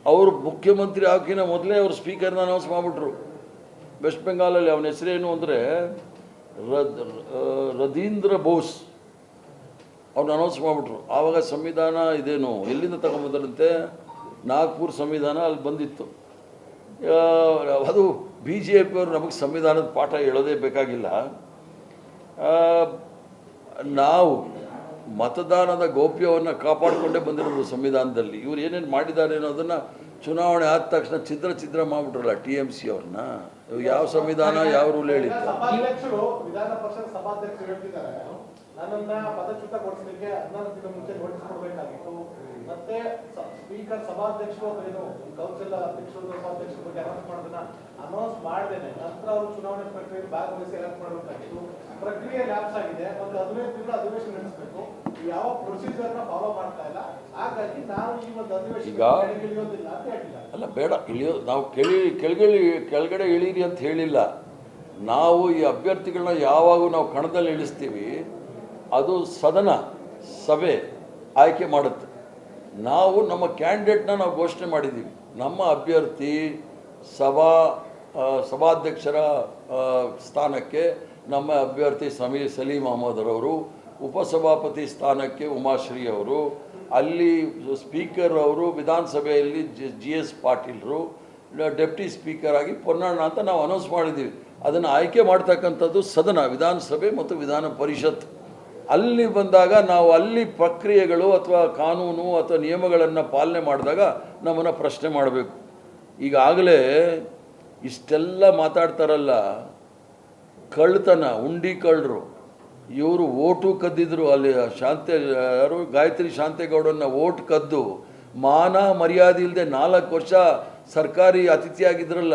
ಅವರು ಮುಖ್ಯಮಂತ್ರಿ ಆಗೋಕ್ಕಿಂತ ಮೊದಲೇ ಅವರು ಸ್ಪೀಕರ್ನ ಅನೌನ್ಸ್ ಮಾಡಿಬಿಟ್ರು. ವೆಸ್ಟ್ ಬೆಂಗಾಲಲ್ಲಿ ಅವನ ಹೆಸರೇನು ಅಂದರೆ ರದೀಂದ್ರ ಬೋಸ್ ಅವ್ನು ಅನೌನ್ಸ್ ಮಾಡಿಬಿಟ್ರು. ಆವಾಗ ಸಂವಿಧಾನ ಇದೇನು ಎಲ್ಲಿಂದ ತಗೊಂಬಂದರಂತೆ, ನಾಗ್ಪುರ್ ಸಂವಿಧಾನ ಅಲ್ಲಿ ಬಂದಿತ್ತು. ಅದು ಬಿ ಜೆ ಪಿಯವರು ನಮಗೆ ಸಂವಿಧಾನದ ಪಾಠ ಹೇಳೋದೇ ಬೇಕಾಗಿಲ್ಲ. ನಾವು ಮತದಾನದ ಗೌಪ್ಯವನ್ನು ಕಾಪಾಡಿಕೊಂಡೇ ಬಂದಿರೋದು ಸಂವಿಧಾನದಲ್ಲಿ. ಇವ್ರು ಏನೇನು ಮಾಡಿದ್ದಾರೆ ಅನ್ನೋದನ್ನು ಚುನಾವಣೆ ಆದ ತಕ್ಷಣ ಛಿದ್ರ ಮಾಡಿಬಿಟ್ರಲ್ಲ TMC ಅವ್ರನ್ನ. ಯಾವ ಸಂವಿಧಾನ ಯಾವ ರೂಲ್ ಹೇಳಿತ್ತು? ಸಭಾಧ್ಯಕ್ಷರು ವಿಧಾನ ಪರಿಷತ್ ಸಭಾಧ್ಯಕ್ಷರು ಹೇಳ್ತಿದ್ದಾರೆ, ನನ್ನನ್ನ ಪದಚ್ಯುತಗೊಳಿಸಲಿಕ್ಕೆ 14 ದಿನ ಮುಂಚೆ ನೋಟಿಸ್ ಕೊಡಬೇಕಾಗಿತ್ತು. ಮತ್ತೆ ಸ್ಪೀಕರ್ ಸಭಾಧ್ಯಕ್ಷರು ಏನು ಕೌನ್ಸಿಲ್ ಅಧ್ಯಕ್ಷರು ಸಭಾಧ್ಯಕ್ಷರ ಬಗ್ಗೆ ಅನೌನ್ಸ್ ಮಾಡೋದನ್ನ ಅನೌನ್ಸ್ ಮಾಡದೇನೆ ನಂತರ ಅವರು ಚುನಾವಣೆ ಪ್ರಕ್ರಿಯೆಯಲ್ಲಿ ಭಾಗವಹಿಸಿ ಎಲೆಕ್ಟ್ ಮಾಡಬೇಕಾಗಿತ್ತು. ಪ್ರಕ್ರಿಯೆ ಲ್ಯಾಪ್ಸ್ ಆಗಿದೆ. ಒಂದು 15 ತಿಂಗಳು ಅಧಿವೇಶನ ನಡೆಸಬೇಕು. ಯಾವ ಪ್ರೊಸೀಜರ್ ನ ಫಾಲೋ ಮಾಡ್ತಾ ಇಲ್ಲ. ಹಾಗಾಗಿ ನಾವು ಈ ಒಂದು ಅಧಿವೇಶನ ಇಳಿಯೋದಿಲ್ಲ ಅಂತ ಹೇಳಿಲ್ಲ. ಅಲ್ಲ, ಬೇಡ ಇಳಿಯೋದು. ನಾವು ಕೆಳಗಡೆ ಇಳೀರಿ ಅಂತ ಹೇಳಿಲ್ಲ. ನಾವು ಈ ಅಭ್ಯರ್ಥಿಗಳನ್ನ ಯಾವಾಗ ನಾವು ಕಣದಲ್ಲಿ ಇಳಿಸ್ತೀವಿ ಅದು ಸದನ ಸಭೆ ಆಯ್ಕೆ ಮಾಡುತ್ತೆ. ನಾವು ನಮ್ಮ ಕ್ಯಾಂಡಿಡೇಟ್ನ ನಾವು ಘೋಷಣೆ ಮಾಡಿದ್ದೀವಿ. ನಮ್ಮ ಅಭ್ಯರ್ಥಿ ಸಭಾಧ್ಯಕ್ಷರ ಸ್ಥಾನಕ್ಕೆ ನಮ್ಮ ಅಭ್ಯರ್ಥಿ ಸಲೀಂ ಅಹಮದ್ ಅವರು, ಉಪಸಭಾಪತಿ ಸ್ಥಾನಕ್ಕೆ ಉಮಾಶ್ರೀ ಅವರು, ಅಲ್ಲಿ ಸ್ಪೀಕರ್ ಅವರು ವಿಧಾನಸಭೆಯಲ್ಲಿ GS ಪಾಟೀಲ್ರು, ಡೆಪ್ಟಿ ಸ್ಪೀಕರ್ ಆಗಿ ಪೊನ್ನಣ್ಣ ಅಂತ ನಾವು ಅನೌನ್ಸ್ ಮಾಡಿದ್ದೀವಿ. ಅದನ್ನು ಆಯ್ಕೆ ಮಾಡ್ತಕ್ಕಂಥದ್ದು ಸದನ, ವಿಧಾನಸಭೆ ಮತ್ತು ವಿಧಾನ ಪರಿಷತ್. ಅಲ್ಲಿ ಬಂದಾಗ ನಾವು ಅಲ್ಲಿ ಪ್ರಕ್ರಿಯೆಗಳು ಅಥವಾ ಕಾನೂನು ಅಥವಾ ನಿಯಮಗಳನ್ನು ಪಾಲನೆ ಮಾಡಿದಾಗ ನಮ್ಮನ್ನು ಪ್ರಶ್ನೆ ಮಾಡಬೇಕು. ಈಗಾಗಲೇ ಇಷ್ಟೆಲ್ಲ ಮಾತಾಡ್ತಾರಲ್ಲ, ಕಳ್ತನ, ಉಂಡಿ ಕಳ್ಳರು, ಇವರು ಓಟು ಕದ್ದಿದ್ರು. ಅಲ್ಲಿ ಯಾರು ಗಾಯತ್ರಿ ಶಾಂತೇಗೌಡನ್ನ ಓಟ್ ಕದ್ದು ಮಾನ ಮರ್ಯಾದೆ ಇಲ್ಲದೆ 4 ವರ್ಷ ಸರ್ಕಾರಿ ಅತಿಥಿಯಾಗಿದ್ರಲ್ಲ,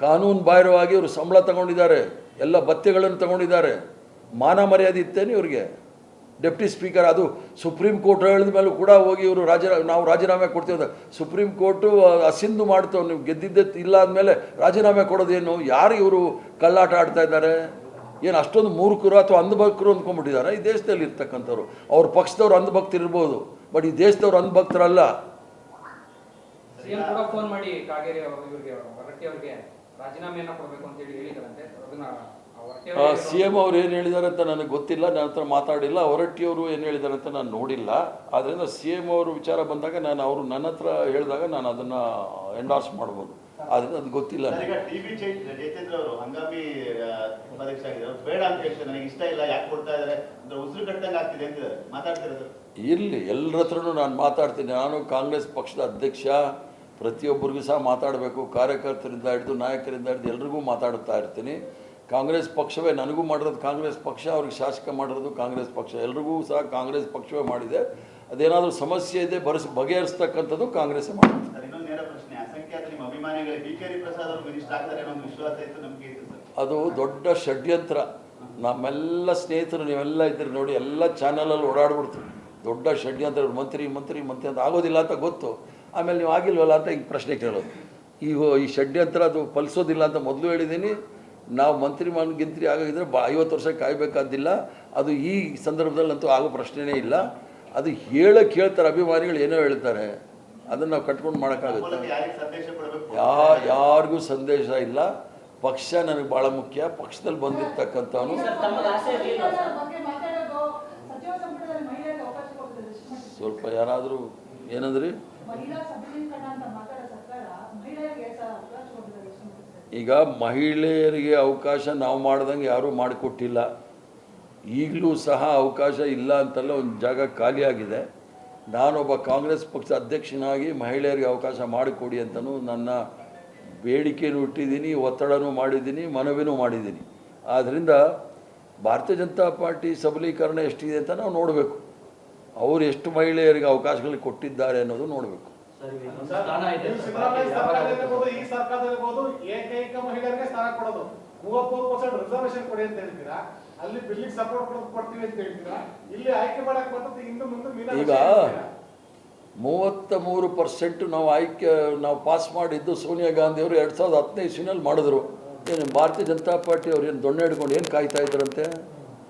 ಕಾನೂನು ಬಾಹಿರವಾಗಿ ಇವರು ಸಂಬಳ ತಗೊಂಡಿದ್ದಾರೆ, ಎಲ್ಲ ಭತ್ಯೆಗಳನ್ನು ತಗೊಂಡಿದ್ದಾರೆ. ಮಾನ ಮರ್ಯಾದೆ ಇತ್ತೇನೆ ಇವ್ರಿಗೆ? ಡೆಪ್ಟಿ ಸ್ಪೀಕರ್, ಅದು ಸುಪ್ರೀಂ ಕೋರ್ಟ್ ಹೇಳಿದ ಮೇಲೂ ಕೂಡ ಹೋಗಿ ಇವರು ನಾವು ರಾಜೀನಾಮೆ ಕೊಡ್ತೀವಿ. ಸುಪ್ರೀಂ ಕೋರ್ಟು ಅಸಿಂಧು ಮಾಡ್ತೇವೆ, ನೀವು ಗೆದ್ದಿದ್ದೆ ಇಲ್ಲ ಆದಮೇಲೆ ರಾಜೀನಾಮೆ ಕೊಡೋದೇನು? ಯಾರು ಇವರು ಕಳ್ಳಾಟ ಆಡ್ತಾ ಇದ್ದಾರೆ? ಏನು ಅಷ್ಟೊಂದು ಮೂರ್ಖರು ಅಥವಾ ಅಂಧಭಕ್ತರು ಅಂದ್ಕೊಂಡ್ಬಿಟ್ಟಿದ್ದಾರೆ ಈ ದೇಶದಲ್ಲಿ ಇರ್ತಕ್ಕಂಥವ್ರು? ಅವ್ರ ಪಕ್ಷದವ್ರು ಅಂಧಭಕ್ತರು ಇರ್ಬೋದು, ಬಟ್ ಈ ದೇಶದವ್ರು ಅಂಧಭಕ್ತರಲ್ಲ. ಫೋನ್ ಮಾಡಿ ಕಾಗೇರಿ ಇವರಿಗೆ ಹೊರಟ್ಟಿ ಅವರಿಗೆ ರಾಜೀನಾಮೆಯನ್ನು ಕೊಡಬೇಕು ಅಂತ ಹೇಳಿದಾರಂತೆ. CM ಅವ್ರು ಏನು ಹೇಳಿದ್ದಾರೆ ಅಂತ ನನಗೆ ಗೊತ್ತಿಲ್ಲ, ನನ್ನ ಹತ್ರ ಮಾತಾಡಿಲ್ಲ. ಹೊರಟ್ಟಿಯವರು ಏನು ಹೇಳಿದ್ದಾರೆ ಅಂತ ನಾನು ನೋಡಿಲ್ಲ. ಆದ್ದರಿಂದ CM ಅವರು ವಿಚಾರ ಬಂದಾಗ ನಾನು ಅವರು ನನ್ನ ಹತ್ರ ಹೇಳಿದಾಗ ನಾನು ಅದನ್ನು ಎಂಡಾರ್ಸ್ ಮಾಡ್ಬೋದು. ಆದ್ದರಿಂದ ಅದು ಗೊತ್ತಿಲ್ಲ. ಜಯಚಂದ್ರ ಅವರು ಹಂಗಾಮಿ ಉಪಾಧ್ಯಕ್ಷ ಆಗಿದ್ದಾರೆ, ಬೇಡ ಅಂತ ಹೇಳ್ತಾರೆ, ನನಗೆ ಇಷ್ಟ ಇಲ್ಲ, ಯಾಕೆ ಕೊಡ್ತಾ ಇದ್ದಾರೆ ಅಂದ್ರೆ ಉಸಿರು ಕಟ್ಟಂಗೆ ಆಗ್ತಿದೆ ಅಂತ ಮಾತಾಡ್ತಿರೋದು. ಇರಲಿ, ಎಲ್ಲರ ಹತ್ರನೂ ನಾನು ಮಾತಾಡ್ತೀನಿ. ನಾನು ಕಾಂಗ್ರೆಸ್ ಪಕ್ಷದ ಅಧ್ಯಕ್ಷ, ಪ್ರತಿಯೊಬ್ಬರಿಗೂ ಸಹ ಮಾತಾಡಬೇಕು. ಕಾರ್ಯಕರ್ತರಿಂದ ಹಿಡಿದು ನಾಯಕರಿಂದ ಹಿಡಿದು ಎಲ್ರಿಗೂ ಮಾತಾಡ್ತಾ ಇರ್ತೀನಿ. ಕಾಂಗ್ರೆಸ್ ಪಕ್ಷವೇ ನನಗೂ ಮಾಡಿರೋದು ಕಾಂಗ್ರೆಸ್ ಪಕ್ಷ, ಅವ್ರಿಗೆ ಶಾಸಕ ಮಾಡಿರೋದು ಕಾಂಗ್ರೆಸ್ ಪಕ್ಷ, ಎಲ್ರಿಗೂ ಸಹ ಕಾಂಗ್ರೆಸ್ ಪಕ್ಷವೇ ಮಾಡಿದೆ. ಅದೇನಾದರೂ ಸಮಸ್ಯೆ ಇದೆ ಬಗೆಹರಿಸ್ತಕ್ಕಂಥದ್ದು ಕಾಂಗ್ರೆಸ್ಸೇ ಮಾಡುತ್ತೆ. ಇನ್ನೊಂದು ನೇರ ಪ್ರಶ್ನೆ, ಅಸಂಖ್ಯಾತ ನಿಮ್ಮ ಅಭಿಮಾನಿಗಳಿಗೆ BK ಪ್ರಸಾದ್ ಅವರು ಮಿನಿಸ್ಟರ್ ಆಗ್ತಾರೆ ಅನ್ನೋ ಒಂದು ವಿಶ್ವಾಸ ಇತ್ತು, ನಮಗೆ ಇತ್ತು ಸರ್? ಅದು ದೊಡ್ಡ ಷಡ್ಯಂತ್ರ. ನಮ್ಮೆಲ್ಲ ಸ್ನೇಹಿತರು ನೀವೆಲ್ಲ ಇದ್ದೀರಿ ನೋಡಿ, ಎಲ್ಲ ಚಾನಲಲ್ಲಿ ಓಡಾಡ್ಬಿಡ್ತು. ದೊಡ್ಡ ಷಡ್ಯಂತ್ರ, ಮಂತ್ರಿ ಅಂತ ಆಗೋದಿಲ್ಲ ಅಂತ ಗೊತ್ತು. ಆಮೇಲೆ ನೀವು ಆಗಿಲ್ವಲ್ಲ ಅಂತ ಈಗ ಪ್ರಶ್ನೆ ಕೇಳೋದು. ಈ ಷಡ್ಯಂತ್ರ ಅದು ಫಲಿಸೋದಿಲ್ಲ ಅಂತ ಮೊದಲು ಹೇಳಿದ್ದೀನಿ. ನಾವು ಗಿಂತ್ರಿ ಆಗಿದ್ರೆ 50 ವರ್ಷ ಕಾಯಬೇಕಾದಿಲ್ಲ. ಅದು ಈ ಸಂದರ್ಭದಲ್ಲಂತೂ ಆಗೋ ಪ್ರಶ್ನೆನೇ ಇಲ್ಲ. ಅದು ಹೇಳ್ತಾರೆ ಅಭಿಮಾನಿಗಳು ಏನೋ ಹೇಳ್ತಾರೆ, ಅದನ್ನು ನಾವು ಕಟ್ಕೊಂಡು ಮಾಡೋಕ್ಕಾಗುತ್ತೆ? ಯಾರಿಗೂ ಸಂದೇಶ ಇಲ್ಲ. ಪಕ್ಷ ನನಗೆ ಭಾಳ ಮುಖ್ಯ. ಪಕ್ಷದಲ್ಲಿ ಬಂದಿರ್ತಕ್ಕಂಥವನು ಸ್ವಲ್ಪ ಯಾರಾದರೂ ಏನಂದ್ರಿ? ಈಗ ಮಹಿಳೆಯರಿಗೆ ಅವಕಾಶ ನಾವು ಮಾಡ್ದಂಗೆ ಯಾರೂ ಮಾಡಿಕೊಟ್ಟಿಲ್ಲ. ಈಗಲೂ ಸಹ ಅವಕಾಶ ಇಲ್ಲ ಅಂತಲ್ಲ, ಒಂದು ಜಾಗ ಖಾಲಿಯಾಗಿದೆ. ನಾನೊಬ್ಬ ಕಾಂಗ್ರೆಸ್ ಪಕ್ಷದ ಅಧ್ಯಕ್ಷನಾಗಿ ಮಹಿಳೆಯರಿಗೆ ಅವಕಾಶ ಮಾಡಿಕೊಡಿ ಅಂತಲೂ ನನ್ನ ಬೇಡಿಕೆನೂ ಇಟ್ಟಿದ್ದೀನಿ, ಒತ್ತಡನೂ ಮಾಡಿದ್ದೀನಿ, ಮನವಿನೂ ಮಾಡಿದ್ದೀನಿ. ಆದ್ದರಿಂದ ಭಾರತೀಯ ಜನತಾ ಪಾರ್ಟಿ ಸಬಲೀಕರಣ ಎಷ್ಟಿದೆ ಅಂತ ನಾವು ನೋಡಬೇಕು. ಅವರು ಎಷ್ಟು ಮಹಿಳೆಯರಿಗೆ ಅವಕಾಶಗಳು ಕೊಟ್ಟಿದ್ದಾರೆ ಅನ್ನೋದು ನೋಡಬೇಕು. ಈ ಸರ್ಕಾರದಲ್ಲಿರ್ಬೋದು ಏಕೈಕ ಮಹಿಳೆಯರಿಗೆ ಸ್ಥಾನ ಕೊಡೋದು, 33% ರಿಸರ್ವೇಶನ್ ಕೊಡಿ ಅಂತ ಹೇಳ್ತೀರಾ, ಅಲ್ಲಿ ಬಿಲ್ಲಿಗೆ ಸಪೋರ್ಟ್ ಕೊಡ್ತೀವಿ ಅಂತ ಹೇಳ್ತೀರಾ, ಇಲ್ಲಿ ಆಯ್ಕೆ ಮಾಡಕ್ ಬರ್ತದೆ. ಇನ್ನು ಮುಂದೆ ಈಗ 33% ನಾವು ಪಾಸ್ ಮಾಡಿದ್ದು ಸೋನಿಯಾ ಗಾಂಧಿ ಅವರು 2015 ಇಸ್ವಿನಲ್ಲಿ ಮಾಡಿದ್ರು. ಏನು ಭಾರತೀಯ ಜನತಾ ಪಾರ್ಟಿ ಅವ್ರು ಏನು ದೊಣ್ಣೆ ಹಿಡ್ಕೊಂಡು ಏನು ಕಾಯ್ತಾ ಇದ್ರಂತೆ?